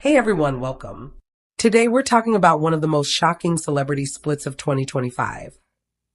Hey everyone, welcome. Today we're talking about one of the most shocking celebrity splits of 2025.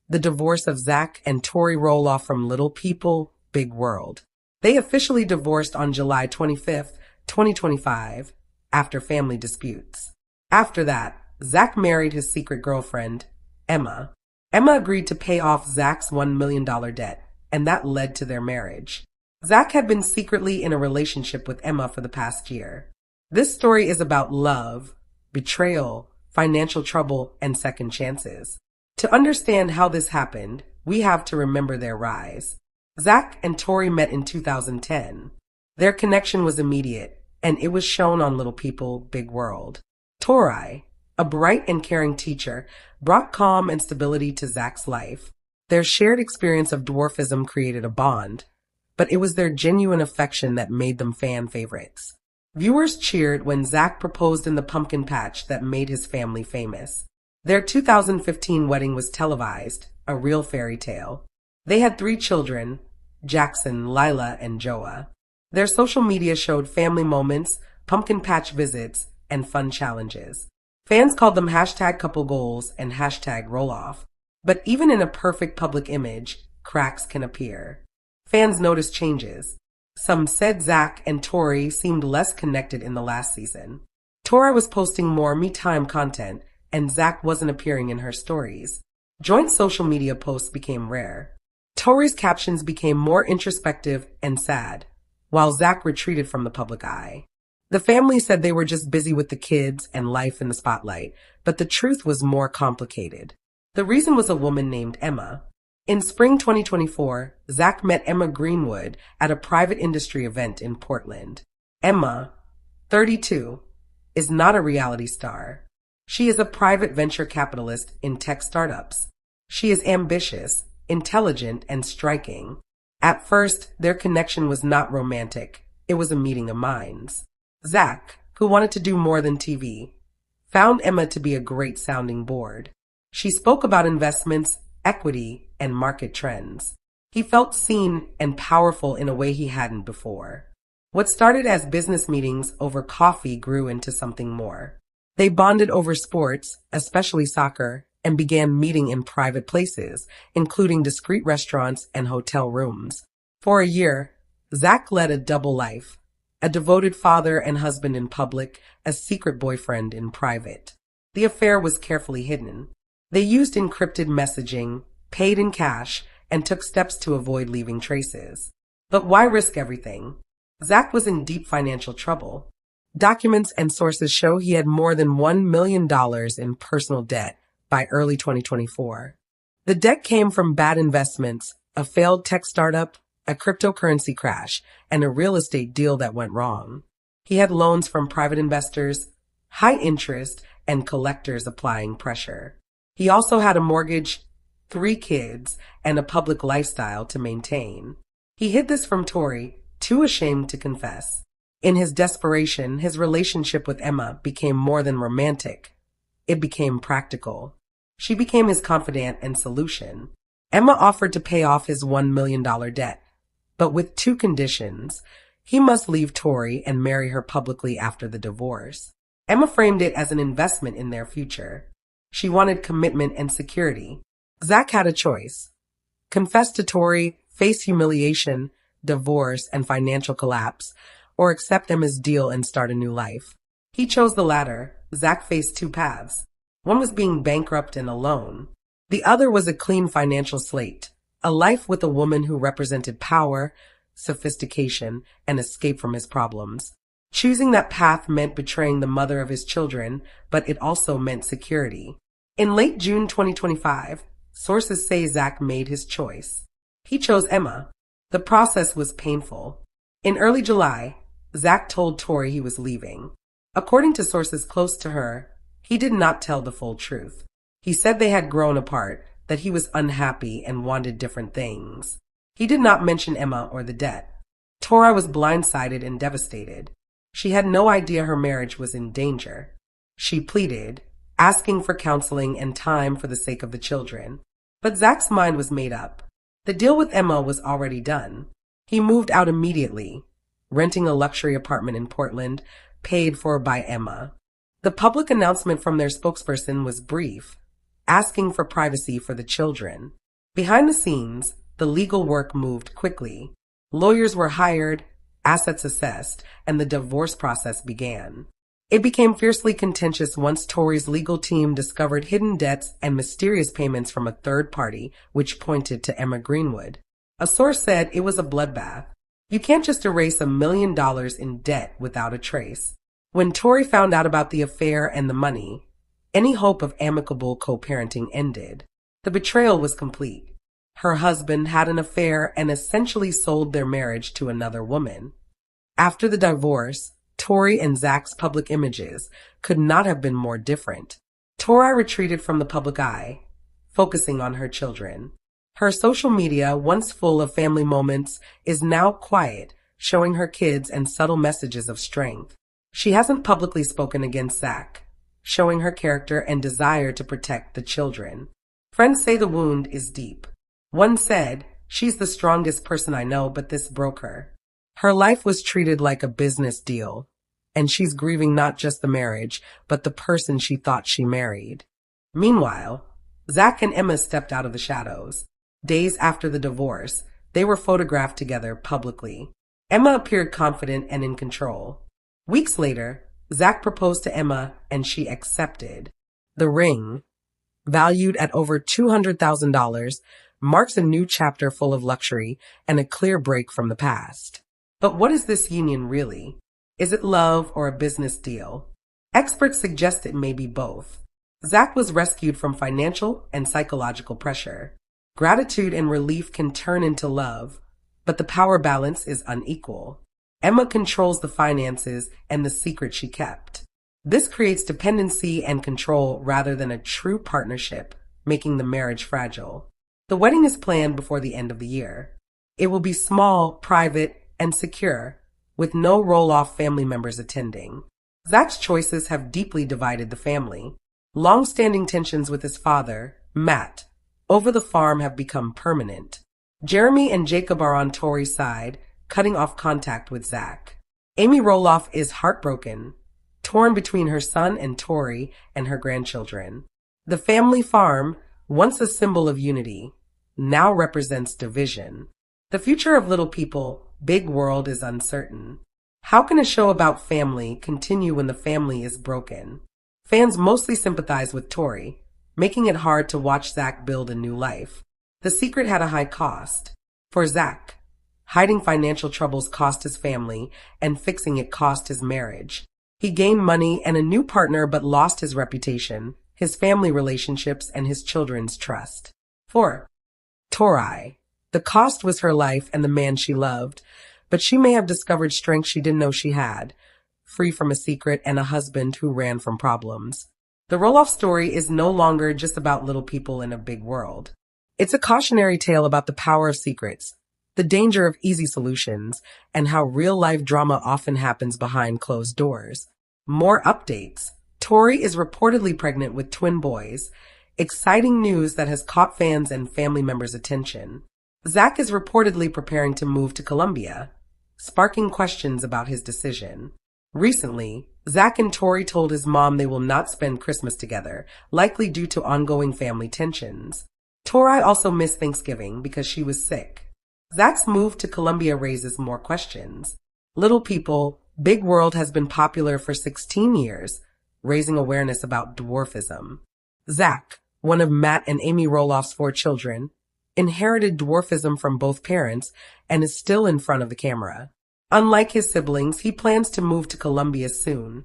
The divorce of Zach and Tori Roloff from Little People, Big World. They officially divorced on July 25th, 2025, after family disputes. After that, Zach married his secret girlfriend, Emma. Emma agreed to pay off Zach's $1 million debt, and that led to their marriage. Zach had been secretly in a relationship with Emma for the past year. This story is about love, betrayal, financial trouble, and second chances. To understand how this happened, we have to remember their rise. Zach and Tori met in 2010. Their connection was immediate, and it was shown on Little People, Big World. Tori, a bright and caring teacher, brought calm and stability to Zach's life. Their shared experience of dwarfism created a bond, but it was their genuine affection that made them fan favorites. Viewers cheered when Zach proposed in the pumpkin patch that made his family famous. Their 2015 wedding was televised, a real fairy tale. They had 3 children, Jackson, Lila, and Joa. Their social media showed family moments, pumpkin patch visits, and fun challenges. Fans called them hashtag couple goals and hashtag Roloff. But even in a perfect public image, cracks can appear. Fans noticed changes. Some said Zach and Tori seemed less connected in the last season. Tori was posting more me-time content, and Zach wasn't appearing in her stories. Joint social media posts became rare. Tori's captions became more introspective and sad, while Zach retreated from the public eye. The family said they were just busy with the kids and life in the spotlight, but the truth was more complicated. The reason was a woman named Emma. In spring 2024, Zach met Emma Greenwood at a private industry event in Portland. Emma, 32, is not a reality star. She is a private venture capitalist in tech startups. She is ambitious, intelligent, and striking. At first, their connection was not romantic. It was a meeting of minds. Zach, who wanted to do more than TV, found Emma to be a great sounding board. She spoke about investments, equity, and market trends. He felt seen and powerful in a way he hadn't before. What started as business meetings over coffee grew into something more. They bonded over sports, especially soccer, and began meeting in private places, including discreet restaurants and hotel rooms. For a year, Zach led a double life, a devoted father and husband in public, a secret boyfriend in private. The affair was carefully hidden. They used encrypted messaging, paid in cash, and took steps to avoid leaving traces. But why risk everything? Zach was in deep financial trouble. Documents and sources show he had more than $1 million in personal debt by early 2024. The debt came from bad investments, a failed tech startup, a cryptocurrency crash, and a real estate deal that went wrong. He had loans from private investors, high interest, and collectors applying pressure. He also had a mortgage, 3 kids, and a public lifestyle to maintain. He hid this from Tori, too ashamed to confess. In his desperation, his relationship with Emma became more than romantic. It became practical. She became his confidant and solution. Emma offered to pay off his $1 million debt, but with 2 conditions. He must leave Tori and marry her publicly after the divorce. Emma framed it as an investment in their future. She wanted commitment and security. Zach had a choice. Confess to Tori, face humiliation, divorce, and financial collapse, or accept Emma's deal and start a new life. He chose the latter. Zach faced 2 paths. One was being bankrupt and alone. The other was a clean financial slate, a life with a woman who represented power, sophistication, and escape from his problems. Choosing that path meant betraying the mother of his children, but it also meant security. In late June 2025, sources say Zach made his choice. He chose Emma. The process was painful. In early July, Zach told Tori he was leaving. According to sources close to her, he did not tell the full truth. He said they had grown apart, that he was unhappy and wanted different things. He did not mention Emma or the debt. Tori was blindsided and devastated. She had no idea her marriage was in danger. She pleaded, asking for counseling and time for the sake of the children. But Zach's mind was made up. The deal with Emma was already done. He moved out immediately, renting a luxury apartment in Portland, paid for by Emma. The public announcement from their spokesperson was brief, asking for privacy for the children. Behind the scenes, the legal work moved quickly. Lawyers were hired, assets assessed, and the divorce process began. It became fiercely contentious once Tori's legal team discovered hidden debts and mysterious payments from a third party, which pointed to Emma Greenwood. A source said it was a bloodbath. You can't just erase $1 million in debt without a trace. When Tori found out about the affair and the money, any hope of amicable co-parenting ended. The betrayal was complete. Her husband had an affair and essentially sold their marriage to another woman. After the divorce, Tori and Zach's public images could not have been more different. Tori retreated from the public eye, focusing on her children. Her social media, once full of family moments, is now quiet, showing her kids and subtle messages of strength. She hasn't publicly spoken against Zach, showing her character and desire to protect the children. Friends say the wound is deep. One said, "She's the strongest person I know, but this broke her." Her life was treated like a business deal, and she's grieving not just the marriage, but the person she thought she married. Meanwhile, Zach and Emma stepped out of the shadows. Days after the divorce, they were photographed together publicly. Emma appeared confident and in control. Weeks later, Zach proposed to Emma and she accepted. The ring, valued at over $200,000, marks a new chapter full of luxury and a clear break from the past. But what is this union really? Is it love or a business deal? Experts suggest it may be both. Zach was rescued from financial and psychological pressure. Gratitude and relief can turn into love, but the power balance is unequal. Emma controls the finances and the secret she kept. This creates dependency and control rather than a true partnership, making the marriage fragile. The wedding is planned before the end of the year. It will be small, private, and secure, with no Roloff family members attending. Zach's choices have deeply divided the family. Long-standing tensions with his father, Matt, over the farm have become permanent. Jeremy and Jacob are on Tori's side, cutting off contact with Zach. Amy Roloff is heartbroken, torn between her son and Tori and her grandchildren. The family farm, once a symbol of unity, now represents division. The future of Little People, Big World is uncertain. How can a show about family continue when the family is broken? Fans mostly sympathize with Tori, making it hard to watch Zach build a new life. The secret had a high cost. For Zach, hiding financial troubles cost his family, and fixing it cost his marriage. He gained money and a new partner but lost his reputation, his family relationships, and his children's trust. 4. Tori. The cost was her life and the man she loved, but she may have discovered strength she didn't know she had, free from a secret and a husband who ran from problems. The Roloff story is no longer just about little people in a big world. It's a cautionary tale about the power of secrets, the danger of easy solutions, and how real-life drama often happens behind closed doors. More updates. Tori is reportedly pregnant with twin boys, exciting news that has caught fans and family members' attention. Zach is reportedly preparing to move to Colombia, sparking questions about his decision. Recently, Zach and Tori told his mom they will not spend Christmas together, likely due to ongoing family tensions. Tori also missed Thanksgiving because she was sick. Zach's move to Colombia raises more questions. Little People, Big World has been popular for 16 years, raising awareness about dwarfism. Zach, one of Matt and Amy Roloff's 4 children, inherited dwarfism from both parents and is still in front of the camera. Unlike his siblings, he plans to move to Colombia soon,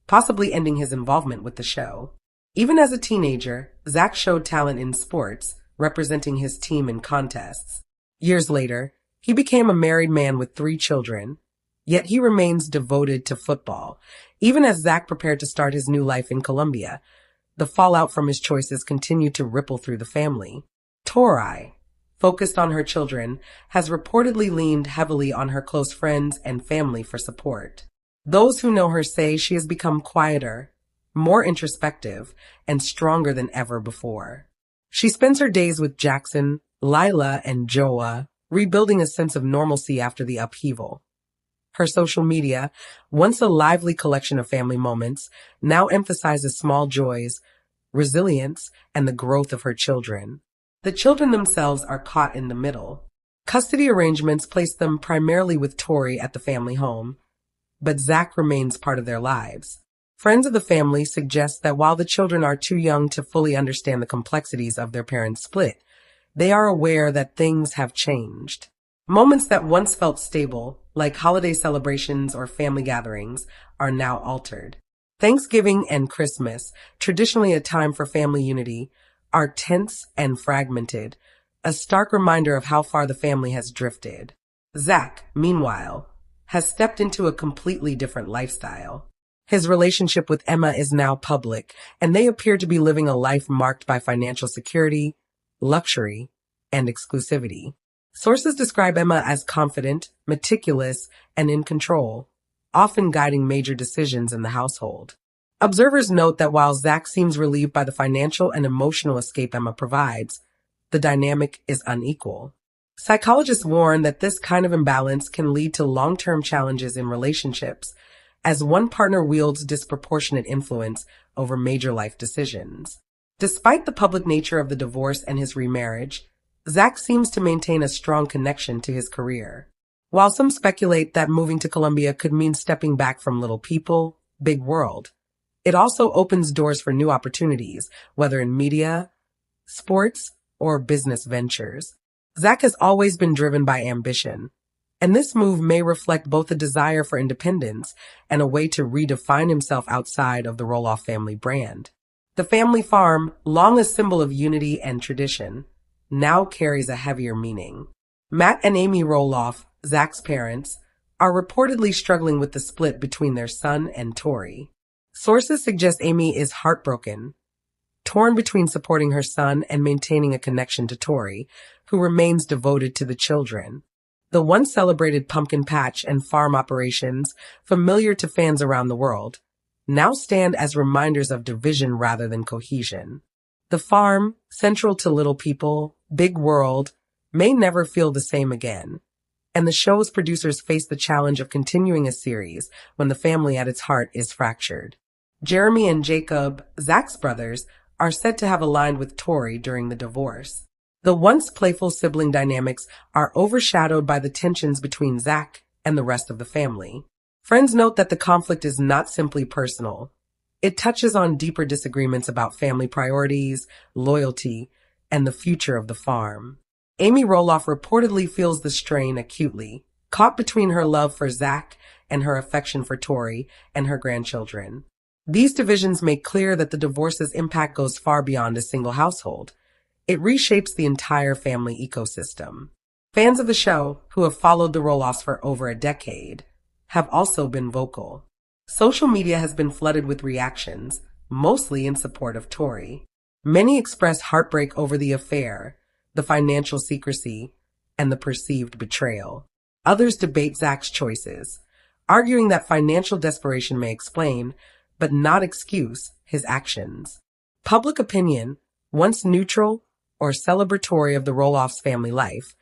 possibly ending his involvement with the show. Even as a teenager, Zach showed talent in sports, representing his team in contests. Years later, he became a married man with 3 children, yet he remains devoted to football. Even as Zach prepared to start his new life in Colombia, the fallout from his choices continued to ripple through the family. Tori, focused on her children, has reportedly leaned heavily on her close friends and family for support. Those who know her say she has become quieter, more introspective, and stronger than ever before. She spends her days with Jackson, Lila, and Joa, rebuilding a sense of normalcy after the upheaval. Her social media, once a lively collection of family moments, now emphasizes small joys, resilience, and the growth of her children. The children themselves are caught in the middle. Custody arrangements place them primarily with Tori at the family home, but Zach remains part of their lives. Friends of the family suggest that while the children are too young to fully understand the complexities of their parents' split, they are aware that things have changed. Moments that once felt stable, like holiday celebrations or family gatherings, are now altered. Thanksgiving and Christmas, traditionally a time for family unity, are tense and fragmented, a stark reminder of how far the family has drifted. Zach, meanwhile, has stepped into a completely different lifestyle. His relationship with Emma is now public, and they appear to be living a life marked by financial security, luxury, and exclusivity. Sources describe Emma as confident, meticulous, and in control, often guiding major decisions in the household. Observers note that while Zach seems relieved by the financial and emotional escape Emma provides, the dynamic is unequal. Psychologists warn that this kind of imbalance can lead to long-term challenges in relationships, as one partner wields disproportionate influence over major life decisions. Despite the public nature of the divorce and his remarriage, Zach seems to maintain a strong connection to his career. While some speculate that moving to Colombia could mean stepping back from little people, big world, it also opens doors for new opportunities, whether in media, sports, or business ventures. Zach has always been driven by ambition, and this move may reflect both a desire for independence and a way to redefine himself outside of the Roloff family brand. The family farm, long a symbol of unity and tradition, now carries a heavier meaning. Matt and Amy Roloff, Zach's parents, are reportedly struggling with the split between their son and Tori. Sources suggest Amy is heartbroken, torn between supporting her son and maintaining a connection to Tori, who remains devoted to the children. The once celebrated pumpkin patch and farm operations, familiar to fans around the world, now stand as reminders of division rather than cohesion. The farm, central to little people, big world, may never feel the same again, and the show's producers face the challenge of continuing a series when the family at its heart is fractured. Jeremy and Jacob, Zach's brothers, are said to have aligned with Tori during the divorce. The once playful sibling dynamics are overshadowed by the tensions between Zach and the rest of the family. Friends note that the conflict is not simply personal. It touches on deeper disagreements about family priorities, loyalty, and the future of the farm. Amy Roloff reportedly feels the strain acutely, caught between her love for Zach and her affection for Tori and her grandchildren. These divisions make clear that the divorce's impact goes far beyond a single household. It reshapes the entire family ecosystem. Fans of the show, who have followed the Roloffs for over a decade, have also been vocal. Social media has been flooded with reactions, mostly in support of Tori. Many express heartbreak over the affair, the financial secrecy, and the perceived betrayal. Others debate Zach's choices, arguing that financial desperation may explain, but not excuse, his actions. Public opinion, once neutral or celebratory of the Roloff's family life,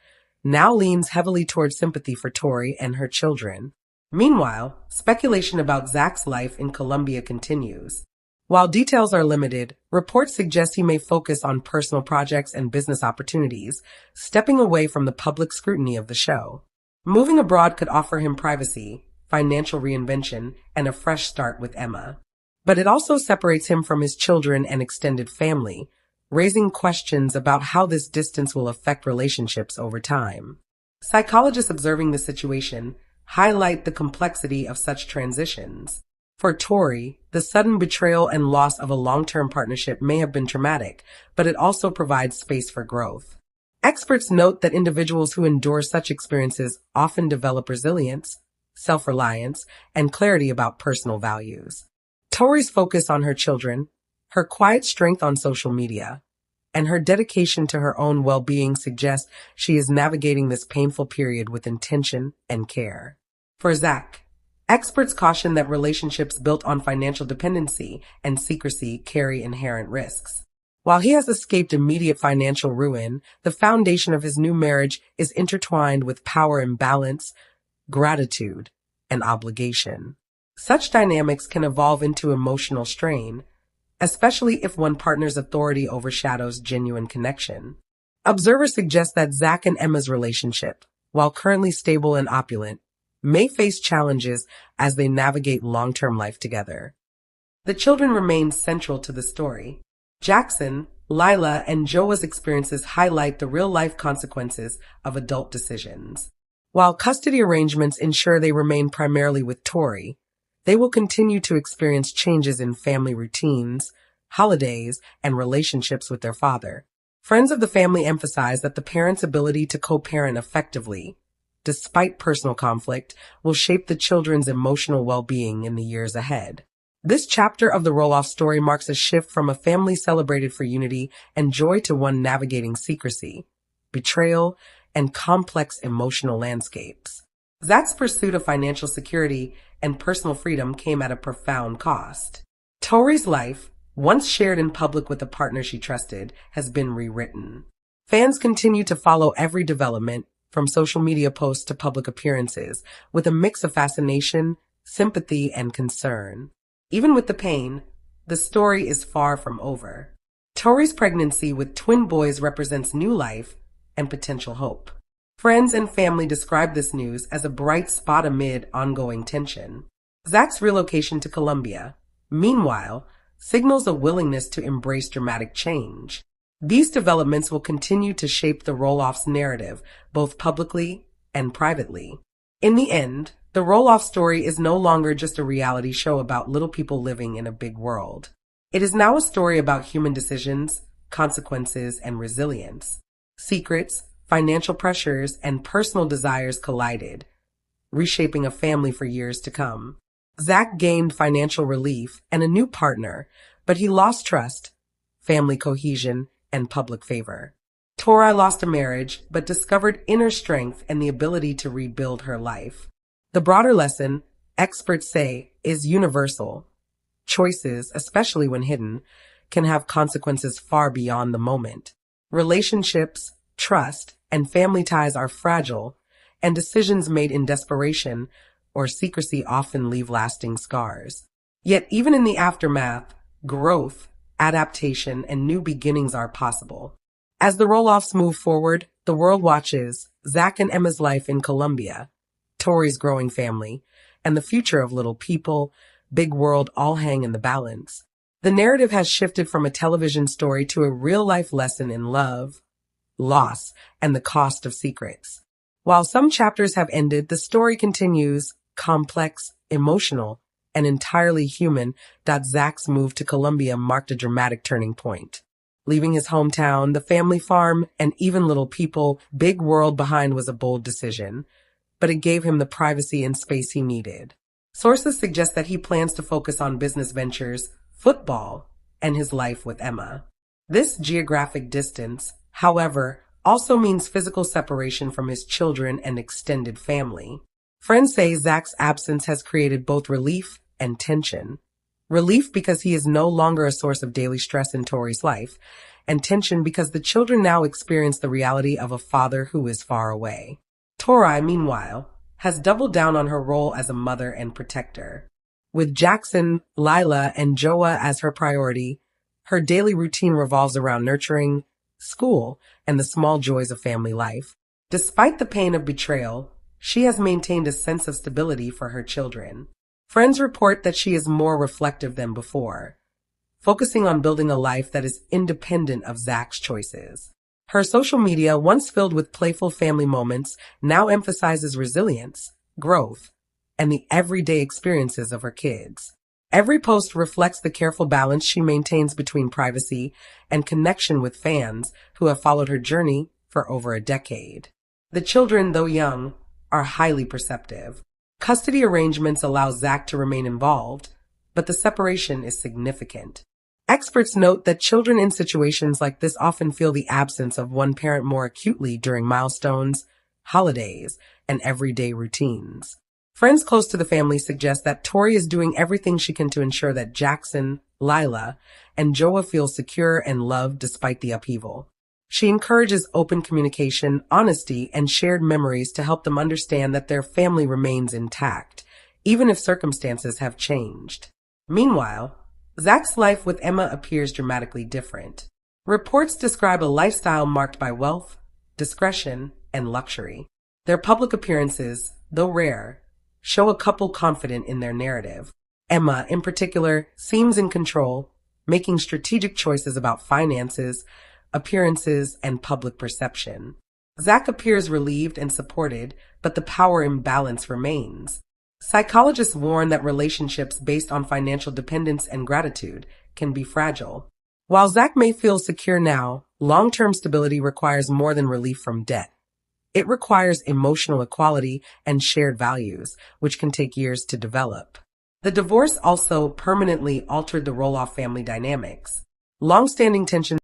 now leans heavily towards sympathy for Tori and her children. Meanwhile, speculation about Zach's life in Colombia continues. While details are limited, reports suggest he may focus on personal projects and business opportunities, stepping away from the public scrutiny of the show. Moving abroad could offer him privacy, financial reinvention, and a fresh start with Emma. But it also separates him from his children and extended family, raising questions about how this distance will affect relationships over time. Psychologists observing the situation highlight the complexity of such transitions. For Tori, the sudden betrayal and loss of a long-term partnership may have been traumatic, but it also provides space for growth. Experts note that individuals who endure such experiences often develop resilience, self-reliance, and clarity about personal values. Tori's focus on her children, her quiet strength on social media, and her dedication to her own well-being suggest she is navigating this painful period with intention and care. For Zach, experts caution that relationships built on financial dependency and secrecy carry inherent risks. While he has escaped immediate financial ruin, the foundation of his new marriage is intertwined with power imbalance, gratitude, and obligation. Such dynamics can evolve into emotional strain, especially if one partner's authority overshadows genuine connection. Observers suggest that Zach and Emma's relationship, while currently stable and opulent, may face challenges as they navigate long-term life together. The children remain central to the story. Jackson, Lila, and Joa's experiences highlight the real-life consequences of adult decisions. While custody arrangements ensure they remain primarily with Tori, they will continue to experience changes in family routines, holidays, and relationships with their father. Friends of the family emphasize that the parents' ability to co-parent effectively, despite personal conflict, will shape the children's emotional well-being in the years ahead. This chapter of the Roloff story marks a shift from a family celebrated for unity and joy to one navigating secrecy, betrayal, and complex emotional landscapes. Zach's pursuit of financial security and personal freedom came at a profound cost. Tori's life, once shared in public with a partner she trusted, has been rewritten. Fans continue to follow every development, from social media posts to public appearances, with a mix of fascination, sympathy, and concern. Even with the pain, the story is far from over. Tori's pregnancy with twin boys represents new life and potential hope. Friends and family describe this news as a bright spot amid ongoing tension. Zach's relocation to Colombia, meanwhile, signals a willingness to embrace dramatic change. These developments will continue to shape the Roloff's narrative, both publicly and privately. In the end, the Roloff story is no longer just a reality show about little people living in a big world. It is now a story about human decisions, consequences, and resilience. Secrets, financial pressures, and personal desires collided, reshaping a family for years to come. Zach gained financial relief and a new partner, but he lost trust, family cohesion, and public favor. Tori lost a marriage, but discovered inner strength and the ability to rebuild her life. The broader lesson, experts say, is universal. Choices, especially when hidden, can have consequences far beyond the moment. Relationships, trust, and family ties are fragile, and decisions made in desperation or secrecy often leave lasting scars. Yet even in the aftermath, growth, adaptation, and new beginnings are possible. As the Roloffs move forward, the world watches Zach and Emma's life in Colombia, Tori's growing family, and the future of little people, big world all hang in the balance. The narrative has shifted from a television story to a real-life lesson in love, loss, and the cost of secrets. While some chapters have ended, the story continues, complex, emotional, and entirely human. Zach's move to Colombia marked a dramatic turning point. Leaving his hometown, the family farm, and even little people, big world behind was a bold decision, but it gave him the privacy and space he needed. Sources suggest that he plans to focus on business ventures, football, and his life with Emma. This geographic distance, however, also means physical separation from his children and extended family. Friends say Zach's absence has created both relief and tension. Relief because he is no longer a source of daily stress in Tori's life, and tension because the children now experience the reality of a father who is far away. Tori, meanwhile, has doubled down on her role as a mother and protector. With Jackson, Lila, and Joa as her priority, her daily routine revolves around nurturing, school, and the small joys of family life. Despite the pain of betrayal, she has maintained a sense of stability for her children. Friends report that she is more reflective than before, focusing on building a life that is independent of Zach's choices. Her social media, once filled with playful family moments, now emphasizes resilience, growth, and the everyday experiences of her kids. Every post reflects the careful balance she maintains between privacy and connection with fans who have followed her journey for over a decade. The children, though young, are highly perceptive. Custody arrangements allow Zach to remain involved, but the separation is significant. Experts note that children in situations like this often feel the absence of one parent more acutely during milestones, holidays, and everyday routines. Friends close to the family suggest that Tori is doing everything she can to ensure that Jackson, Lila, and Joa feel secure and loved despite the upheaval. She encourages open communication, honesty, and shared memories to help them understand that their family remains intact, even if circumstances have changed. Meanwhile, Zach's life with Emma appears dramatically different. Reports describe a lifestyle marked by wealth, discretion, and luxury. Their public appearances, though rare, show a couple confident in their narrative. Emma, in particular, seems in control, making strategic choices about finances, appearances, and public perception. Zach appears relieved and supported, but the power imbalance remains. Psychologists warn that relationships based on financial dependence and gratitude can be fragile. While Zach may feel secure now, long-term stability requires more than relief from debt. It requires emotional equality and shared values, which can take years to develop. The divorce also permanently altered the Roloff family dynamics. Long-standing tensions